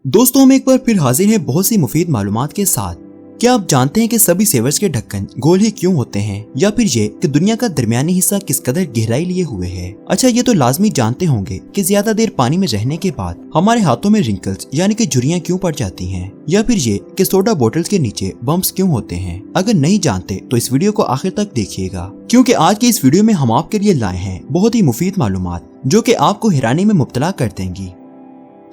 दोस्तों हम एक बार फिर हाजिर हैं बहुत सी मुफीद मालूमात के साथ। क्या आप जानते हैं कि सभी सेवर्स के ढक्कन गोल ही क्यों होते हैं, या फिर ये कि दुनिया का दरमियानी हिस्सा किस कदर गहराई लिए हुए है। अच्छा, ये तो लाजमी जानते होंगे कि ज्यादा देर पानी में रहने के बाद हमारे हाथों में रिंकल्स यानी कि झुर्रियां क्यों पड़ जाती हैं, या फिर ये कि सोडा बोतल्स के नीचे बम्प्स क्यों होते हैं। अगर नहीं जानते तो इस वीडियो को आखिर तक देखिएगा, क्योंकि आज के इस वीडियो में हम आपके लिए लाए हैं बहुत ही मुफीद मालूमात जो कि आपको हैरानी में मुब्तला कर देंगी।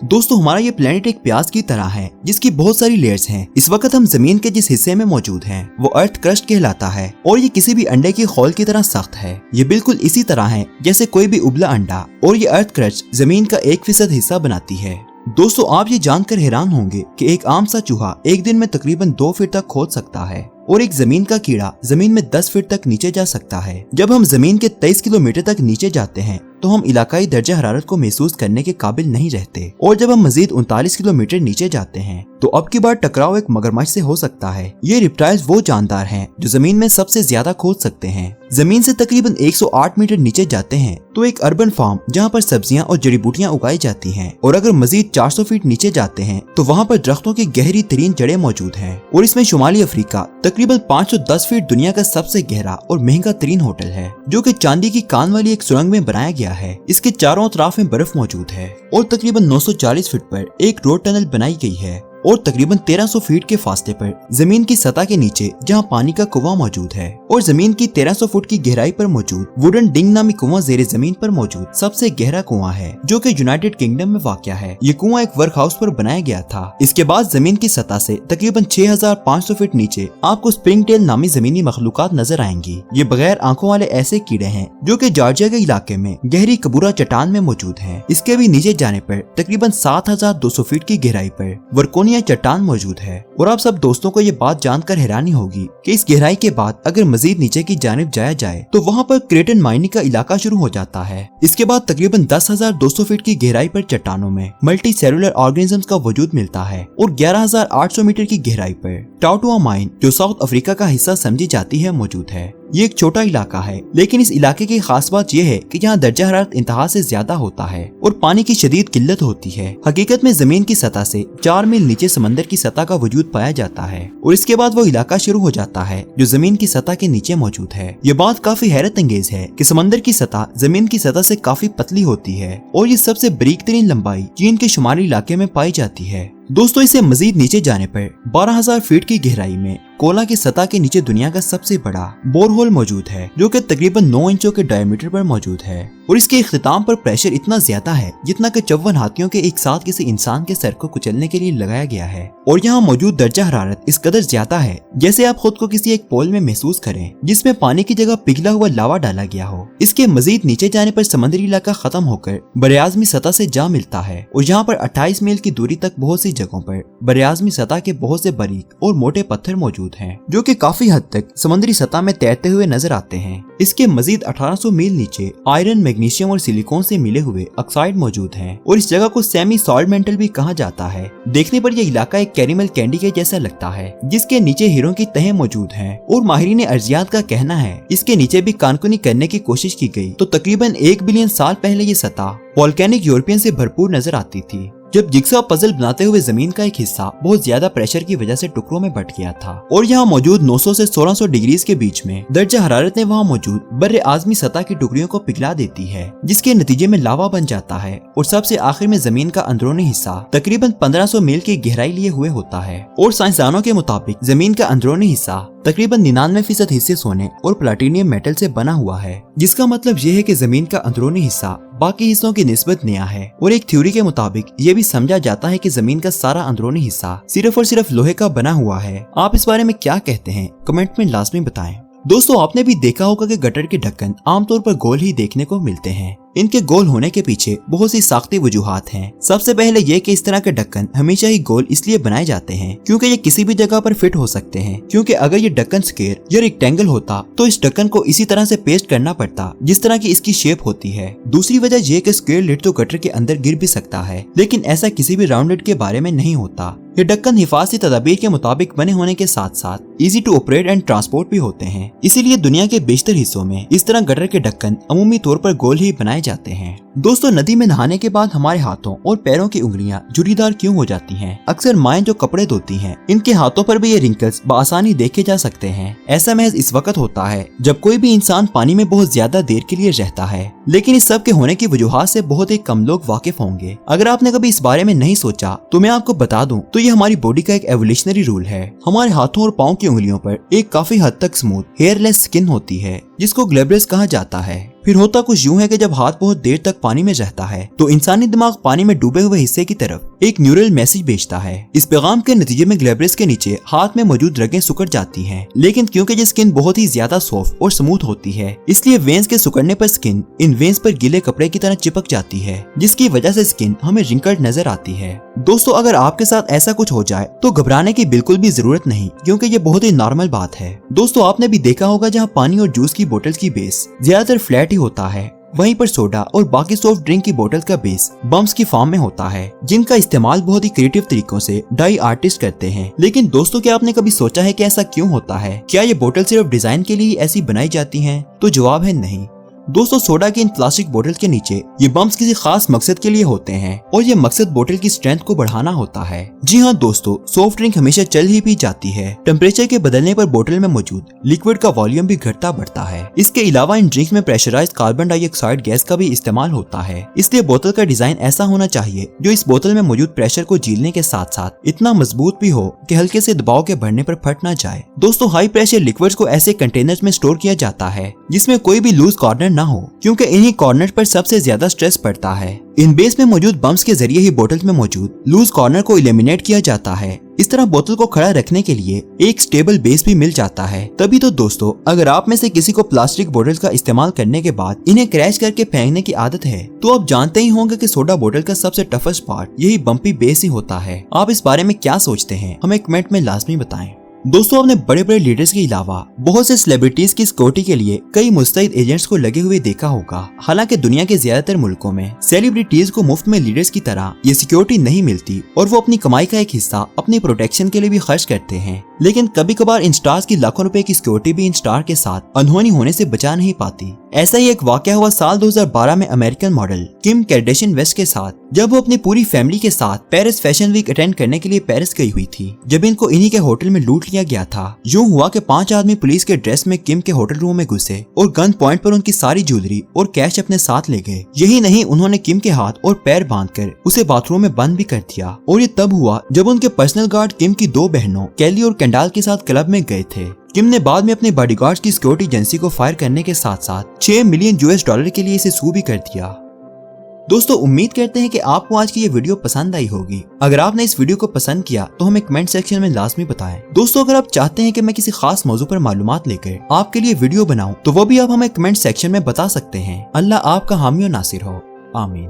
दोस्तों, हमारा ये प्लेनेट एक प्याज की तरह है जिसकी बहुत सारी लेयर्स हैं। इस वक्त हम जमीन के जिस हिस्से में मौजूद हैं वो अर्थ क्रस्ट कहलाता है और ये किसी भी अंडे की खोल की तरह सख्त है। ये बिल्कुल इसी तरह है जैसे कोई भी उबला अंडा, और ये अर्थ क्रस्ट जमीन का 1% हिस्सा बनाती है। दोस्तों, आप ये जानकर हैरान होंगे कि एक आम सा चूहा एक दिन में तकरीबन 2 फीट तक खोद सकता है और एक जमीन का कीड़ा जमीन में 10 फीट तक नीचे जा सकता है। जब हम जमीन के 23 किलोमीटर तक नीचे जाते हैं तो हम इलाकाई दर्जा हरारत को महसूस करने के काबिल नहीं रहते, और जब हम मजीद 39 किलोमीटर नीचे जाते हैं तो अब की बार टकराव एक मगरमच्छ से हो सकता है। ये रिप्टाइल्स वो जानदार हैं जो जमीन में सबसे ज्यादा खोद सकते हैं। जमीन से तकरीबन 108 मीटर नीचे जाते हैं तो एक अर्बन फार्म जहाँ पर सब्जियां और जड़ी बूटियां उगाई जाती हैं, और अगर मजीद 400 फीट नीचे जाते हैं तो वहाँ पर दरख्तों की गहरी तरीन जड़ें मौजूद हैं। और इसमें शुमाली अफ्रीका तकरीबन 510 फीट दुनिया का सबसे गहरा और महंगा तरीन होटल है, जो कि चांदी की कान वाली एक सुरंग में बनाया गया है। इसके चारों तरफ में बर्फ मौजूद है और तकरीबन 940 फीट पर एक रोड टनल बनाई गई है, और तकरीबन 1300 फीट के फासले पर जमीन की सतह के नीचे जहां पानी का कुआं मौजूद है, और जमीन की 1300 फुट की गहराई पर मौजूद वुडन डिंग नामी कुआं जेर जमीन पर मौजूद सबसे गहरा कुआं है, जो कि यूनाइटेड किंगडम में वाक़या है। ये कुआं एक वर्क हाउस पर बनाया गया था। इसके बाद जमीन की सतह से तकरीबन 6500 फीट नीचे आपको स्प्रिंग टेल नामी जमीनी मखलूकात नजर आएंगी। ये बगैर आंखों वाले ऐसे कीड़े हैं जो कि जॉर्जिया के इलाके में गहरी कबूरा चट्टान में मौजूद है। इसके भी नीचे जाने पर तकरीबन 7200 फीट की गहराई पर वर्कोनिया चट्टान मौजूद है। और आप सब दोस्तों को ये बात जानकर हैरानी होगी कि इस गहराई के बाद अगर मजीद नीचे की जानिब जाया जाए तो वहाँ पर क्रेटन माइनिंग का इलाका शुरू हो जाता है। इसके बाद तकरीबन 10,200 फीट की गहराई पर चट्टानों में मल्टी सेलुलर ऑर्गेनिजम्स का वजूद मिलता है, और 11,800 मीटर की गहराई पर टाउटुआ माइन, जो साउथ अफ्रीका का हिस्सा समझी जाती है, मौजूद है। ये एक छोटा इलाका है, लेकिन इस इलाके की खास बात यह है कि यहाँ दर्जा हरारत इंतहा से ज्यादा होता है और पानी की शदीद किल्लत होती है। हकीकत में जमीन की सतह से 4 मील नीचे समंदर की सतह का वजूद पाया जाता है, और इसके बाद वो इलाका शुरू हो जाता है जो जमीन की सतह के नीचे मौजूद है। ये बात काफी हैरत अंगेज है कि समंदर की सतह जमीन की सतह से काफी पतली होती है, और ये सबसे बारीक तरीन लंबाई चीन के शुमाली इलाके में पाई जाती है। दोस्तों, इसे मजीद नीचे जाने पर 12,000 फीट की गहराई में कोला की सतह के नीचे दुनिया का सबसे बड़ा बोरहोल मौजूद है, जो कि तकरीबन 9 इंचों के डायमीटर पर मौजूद है, और इसके इख्तिताम पर प्रेशर इतना ज्यादा है जितना कि 54 हाथियों के एक साथ किसी इंसान के सर को कुचलने के लिए लगाया गया है। और यहाँ मौजूद दर्जा हरारत इस कदर ज्यादा है जैसे आप खुद को किसी एक पोल में महसूस करें जिसमें पानी की जगह पिघला हुआ लावा डाला गया हो। इसके मजीद नीचे जाने पर समुद्री इलाका खत्म होकर बरेआज़मी सतह से जा मिलता है, और यहाँ पर 28 मील की दूरी तक बहुत सी जगहों पर बरेआज़मी सतह के बहुत से बारीक और मोटे पत्थर मौजूद हैं, जो कि काफी हद तक समुद्री सतह में तैरते हुए नजर आते हैं। इसके मजीद 1800 मील नीचे आयरन, मैग्नीशियम और सिलिकॉन से मिले हुए ऑक्साइड मौजूद हैं, और इस जगह को सेमी सॉल्ट मेंटल भी कहा जाता है। देखने पर यह इलाका एक कैरेमल कैंडी के जैसा लगता है, जिसके नीचे हीरों की तहें मौजूद हैं, और माहिरीन अर्जियात का कहना है इसके नीचे भी कानकुनी करने की कोशिश की गई तो तकरीबन 1 बिलियन साल पहले ये सतह वोल्केनिक यूरोपियन से भरपूर नजर आती थी, जब जिग्सा पजल बनाते हुए जमीन का एक हिस्सा बहुत ज्यादा प्रेशर की वजह से टुकड़ों में बट गया था, और यहाँ मौजूद 900 से 1600 डिग्रीज के बीच में दर्जा हरारत ने वहाँ मौजूद बर्रे आज़मी सतह की टुकड़ियों को पिघला देती है, जिसके नतीजे में लावा बन जाता है, और सबसे आखिर में जमीन का अंदरूनी हिस्सा तकरीबन 1500 मील की गहराई लिए हुए होता है। और साइंसदानों के मुताबिक जमीन का अंदरूनी हिस्सा तकरीबन 99% हिस्से सोने और प्लाटिनियम मेटल से बना हुआ है, जिसका मतलब यह है कि जमीन का अंदरूनी हिस्सा बाकी हिस्सों की निस्बत नया है। और एक थ्योरी के मुताबिक ये भी समझा जाता है कि जमीन का सारा अंदरूनी हिस्सा सिर्फ और सिर्फ लोहे का बना हुआ है। आप इस बारे में क्या कहते हैं, कमेंट में लाजमी बताएं। दोस्तों, आपने भी देखा होगा कि गटर के ढक्कन आमतौर पर गोल ही देखने को मिलते हैं। इनके गोल होने के पीछे बहुत सी साख्ती वजूहात हैं। सबसे पहले ये कि इस तरह के ढक्कन हमेशा ही गोल इसलिए बनाए जाते हैं क्योंकि ये किसी भी जगह पर फिट हो सकते हैं, क्योंकि अगर ये ढक्कन स्क्वायर या रेक्टेंगल होता तो इस ढक्कन को इसी तरह से पेस्ट करना पड़ता जिस तरह की इसकी शेप होती है। दूसरी वजह यह कि स्क्वायर लिड तो गटर के अंदर गिर भी सकता है, लेकिन ऐसा किसी भी राउंड लिड के बारे में नहीं होता। ये ढक्कन हिफाजती तदाबीर के मुताबिक बने होने के साथ साथ easy to operate and transport भी होते हैं। इसीलिए दुनिया के बेशतर हिस्सों में इस तरह गटर के ढक्कन अमूमी तौर पर गोल ही बनाए जाते हैं। दोस्तों, नदी में नहाने के बाद हमारे हाथों और पैरों की उंगलियां झुर्रीदार क्यों हो जाती हैं? अक्सर माएं जो कपड़े धोती हैं, इनके हाथों पर भी ये रिंकल्स बआसानी देखे जा सकते हैं। ऐसा महज इस वक्त होता है जब कोई भी इंसान पानी में बहुत ज्यादा देर के लिए रहता है। लेकिन इस सब के होने की वजूहात से बहुत ही कम लोग वाकिफ होंगे। अगर आपने कभी इस बारे में नहीं सोचा तो मैं आपको बता दूं तो ये हमारी बॉडी का एक एवोल्यूशनरी रूल है। हमारे हाथों और पाँव की उंगलियों पर एक काफी हद तक स्मूथ हेयरलेस स्किन होती है जिसको ग्लैब्रस कहा जाता है। फिर होता कुछ यूं है कि जब हाथ बहुत देर तक पानी में रहता है तो इंसानी दिमाग पानी में डूबे हुए हिस्से की तरफ एक न्यूरल मैसेज भेजता है। इस पैगाम के नतीजे में ग्लैब्रस के नीचे हाथ में मौजूद रगें सुकड़ जाती हैं। लेकिन क्योंकि ये स्किन बहुत ही ज्यादा सॉफ्ट और स्मूथ होती है, इसलिए वेन्स के सुकड़ने पर स्किन इन वेन्स पर गीले कपड़े की तरह चिपक जाती है, जिसकी वजह से स्किन हमें रिंकल्ड नजर आती है। दोस्तों, अगर आपके साथ ऐसा कुछ हो जाए तो घबराने की बिल्कुल भी जरूरत नहीं, क्योंकि ये बहुत ही नॉर्मल बात है। दोस्तों, आपने भी देखा होगा जहाँ पानी और जूस की बोतल्स की बेस ज्यादातर फ्लैट ही होता है, वहीं पर सोडा और बाकी सॉफ्ट ड्रिंक की बोतल का बेस बम्प्स की फॉर्म में होता है, जिनका इस्तेमाल बहुत ही क्रिएटिव तरीकों से डाई आर्टिस्ट करते हैं। लेकिन दोस्तों, क्या आपने कभी सोचा है कि ऐसा क्यों होता है? क्या ये बोतल सिर्फ डिजाइन के लिए ऐसी बनाई जाती हैं? तो जवाब है नहीं। दोस्तों, सोडा की इन प्लास्टिक बोतल के नीचे ये बम्प्स किसी खास मकसद के लिए होते हैं और ये मकसद बोतल की स्ट्रेंथ को बढ़ाना होता है। जी हाँ दोस्तों, सॉफ्ट ड्रिंक हमेशा चल ही पी जाती है। टेम्परेचर के बदलने पर बोतल में मौजूद लिक्विड का वॉल्यूम भी घटता बढ़ता है। इसके अलावा इन ड्रिंक में प्रेशराइज्ड कार्बन डाइऑक्साइड गैस का भी इस्तेमाल होता है। इसलिए बोतल का डिजाइन ऐसा होना चाहिए जो इस बोतल में मौजूद प्रेशर को झेलने के साथ साथ इतना मजबूत भी हो कि हल्के से दबाव के बढ़ने पर फट ना जाए। दोस्तों, हाई प्रेशर लिक्विड्स को ऐसे कंटेनर्स में स्टोर किया जाता है जिसमें कोई भी लूज कॉर्नर ना हो, क्योंकि इन्हीं कॉर्नर पर सबसे ज्यादा स्ट्रेस पड़ता है। इन बेस में मौजूद बम्प्स के जरिए ही बोतल में मौजूद लूज कॉर्नर को एलिमिनेट किया जाता है। इस तरह बोतल को खड़ा रखने के लिए एक स्टेबल बेस भी मिल जाता है। तभी तो दोस्तों, अगर आप में से किसी को प्लास्टिक बोतल का इस्तेमाल करने के बाद इन्हें क्रैश करके फेंकने की आदत है, तो आप जानते ही होंगे कि सोडा बोतल का सबसे टफेस्ट पार्ट यही बम्पी बेस ही होता है। आप इस बारे में क्या सोचते हैं? हमें कमेंट में लाजमी बताएं। दोस्तों, आपने बड़े बड़े लीडर्स के अलावा बहुत से सेलिब्रिटीज की सिक्योरिटी के लिए कई मुस्तैद एजेंट्स को लगे हुए देखा होगा। हालांकि दुनिया के ज्यादातर मुल्कों में सेलिब्रिटीज को मुफ्त में लीडर्स की तरह ये सिक्योरिटी नहीं मिलती और वो अपनी कमाई का एक हिस्सा अपनी प्रोटेक्शन के लिए भी खर्च करते हैं। लेकिन कभी कभार इन स्टार्स की लाखों रुपए की सिक्योरिटी भी इन स्टार के साथ अनहोनी होने से बचा नहीं पाती। ऐसा ही एक वाकया हुआ साल 2012 में American model Kim Kardashian West के साथ, जब वो अपनी पूरी फैमिली के साथ पेरिस फैशन वीक अटेंड करने के लिए पेरिस गई हुई थी, जब इनको इन्हीं के होटल में लूट लिया गया था। यूं हुआ कि 5 आदमी पुलिस के ड्रेस में किम के होटल रूम में घुसे और गन पॉइंट पर उनकी सारी ज्वेलरी और कैश अपने साथ ले गए। यही नहीं, उन्होंने किम के हाथ और पैर बांधकर उसे बाथरूम में बंद भी कर दिया। और ये तब हुआ जब उनके पर्सनल गार्ड किम की 2 बहनों कैली और कैंडाल के साथ क्लब में गए थे। किम ने बाद में अपने बॉडीगार्ड्स की सिक्योरिटी एजेंसी को फायर करने के साथ साथ $6 मिलियन के लिए इसे सू भी कर दिया। दोस्तों, उम्मीद करते हैं कि आपको आज की ये वीडियो पसंद आई होगी। अगर आपने इस वीडियो को पसंद किया तो हमें कमेंट सेक्शन में लाजमी बताएं। दोस्तों, अगर आप चाहते हैं कि मैं किसी खास मौजू पर मालूमात लेकर आपके लिए वीडियो बनाऊं तो वो भी आप हमें कमेंट सेक्शन में बता सकते हैं। अल्लाह आपका हामी और नासिर हो। आमीन।